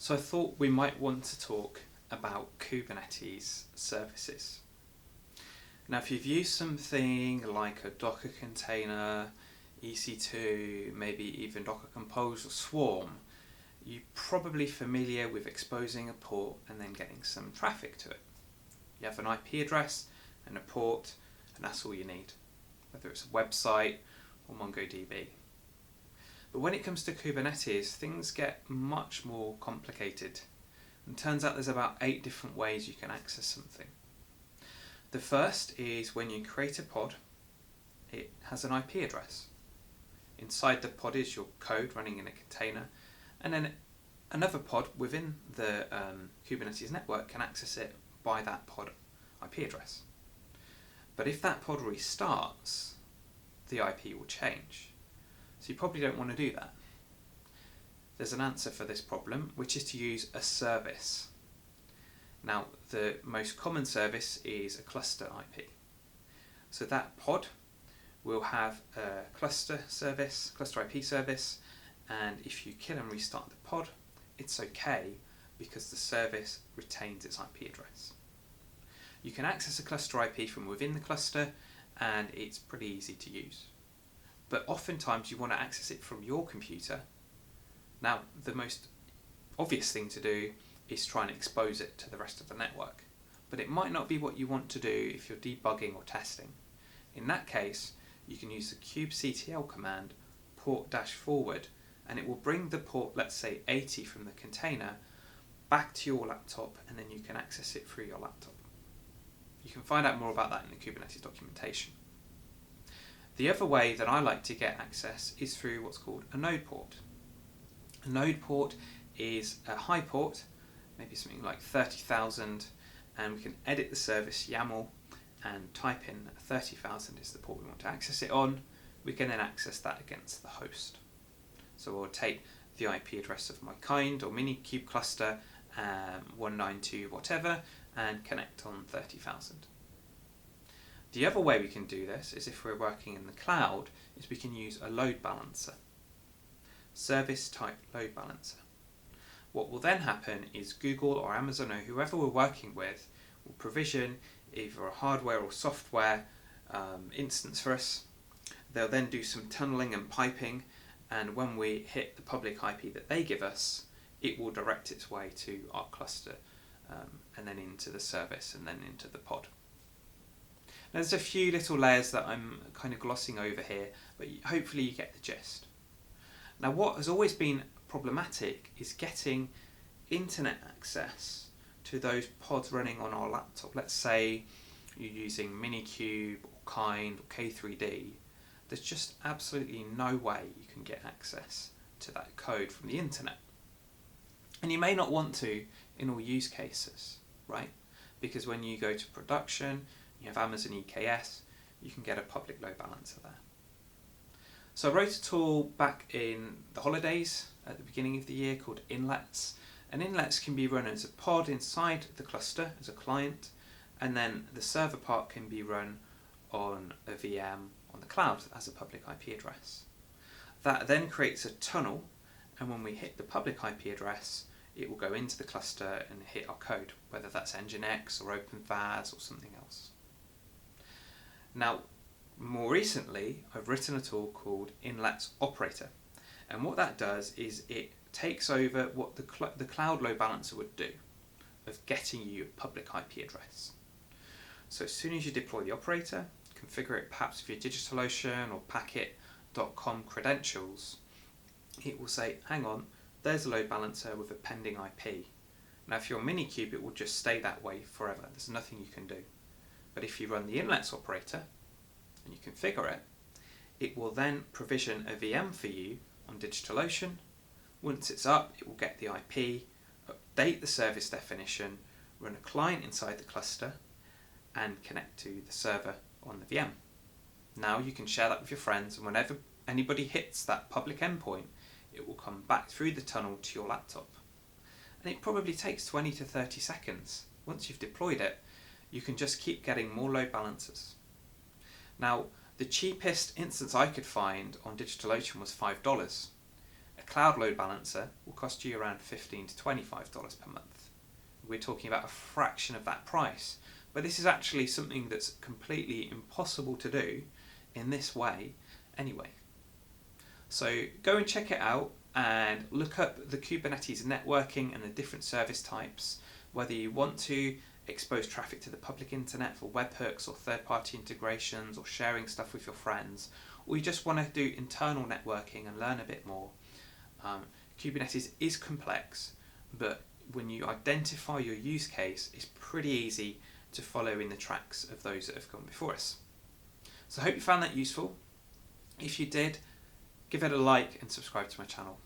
So I thought we might want to talk about Kubernetes services. Now if you've used something like a Docker container, EC2, maybe even Docker Compose or Swarm, you're probably familiar with exposing a port and then getting some traffic to it. You have an IP address and a port, and that's all you need, whether it's a website or MongoDB. But when it comes to Kubernetes, things get much more complicated. And it turns out there's about 8 different ways you can access something. The first is when you create a pod, it has an IP address. Inside the pod is your code running in a container, and then another pod within the Kubernetes network can access it by that pod IP address. But if that pod restarts, the IP will change. So you probably don't want to do that. There's an answer for this problem, which is to use a service. Now, the most common service is a cluster IP. So that pod will have a cluster IP service, and if you kill and restart the pod, it's okay because the service retains its IP address. You can access a cluster IP from within the cluster, and it's pretty easy to use. But oftentimes you want to access it from your computer. Now, the most obvious thing to do is try and expose it to the rest of the network. But it might not be what you want to do if you're debugging or testing. In that case, you can use the kubectl command port-forward, and it will bring the port, let's say 80 from the container, back to your laptop, and then you can access it through your laptop. You can find out more about that in the Kubernetes documentation. The other way that I like to get access is through what's called a node port. A node port is a high port, maybe something like 30,000, and we can edit the service YAML and type in 30,000 is the port we want to access it on. We can then access that against the host. So we'll take the IP address of my kind or Minikube cluster, 192 whatever, and connect on 30,000. The other way we can do this is if we're working in the cloud, is we can use a load balancer. Service type load balancer. What will then happen is Google or Amazon or whoever we're working with will provision either a hardware or software instance for us. They'll then do some tunneling and piping, and when we hit the public IP that they give us, it will direct its way to our cluster and then into the service and then into the pod. Now, there's a few little layers that I'm kind of glossing over here, but hopefully you get the gist. Now, what has always been problematic is getting internet access to those pods running on our laptop. Let's say you're using Minikube or Kind or K3D. There's just absolutely no way you can get access to that code from the internet. And you may not want to in all use cases, right? Because when you go to production, you have Amazon EKS, you can get a public load balancer there. So I wrote a tool back in the holidays at the beginning of the year called Inlets. And Inlets can be run as a pod inside the cluster as a client, and then the server part can be run on a VM on the cloud as a public IP address. That then creates a tunnel, and when we hit the public IP address, it will go into the cluster and hit our code, whether that's Nginx or OpenVAS or something else. Now, more recently, I've written a tool called Inlets Operator, and what that does is it takes over what the cloud load balancer would do of getting you a public IP address. So as soon as you deploy the operator, configure it perhaps with your DigitalOcean or Packet.com credentials, it will say, hang on, there's a load balancer with a pending IP. Now if you're Minikube, it will just stay that way forever. There's nothing you can do. But if you run the Inlets operator and you configure it, it will then provision a VM for you on DigitalOcean. Once it's up, it will get the IP, update the service definition, run a client inside the cluster, and connect to the server on the VM. Now you can share that with your friends, and whenever anybody hits that public endpoint, it will come back through the tunnel to your laptop. And it probably takes 20 to 30 seconds. Once you've deployed it, you can just keep getting more load balancers. Now, the cheapest instance I could find on DigitalOcean was $5. A cloud load balancer will cost you around $15 to $25 per month. We're talking about a fraction of that price. But this is actually something that's completely impossible to do in this way anyway. So go and check it out and look up the Kubernetes networking and the different service types, whether you want to expose traffic to the public internet for webhooks or third-party integrations or sharing stuff with your friends, or you just want to do internal networking and learn a bit more. Kubernetes is complex, but when you identify your use case, it's pretty easy to follow in the tracks of those that have gone before us. So I hope you found that useful. If you did, give it a like and subscribe to my channel.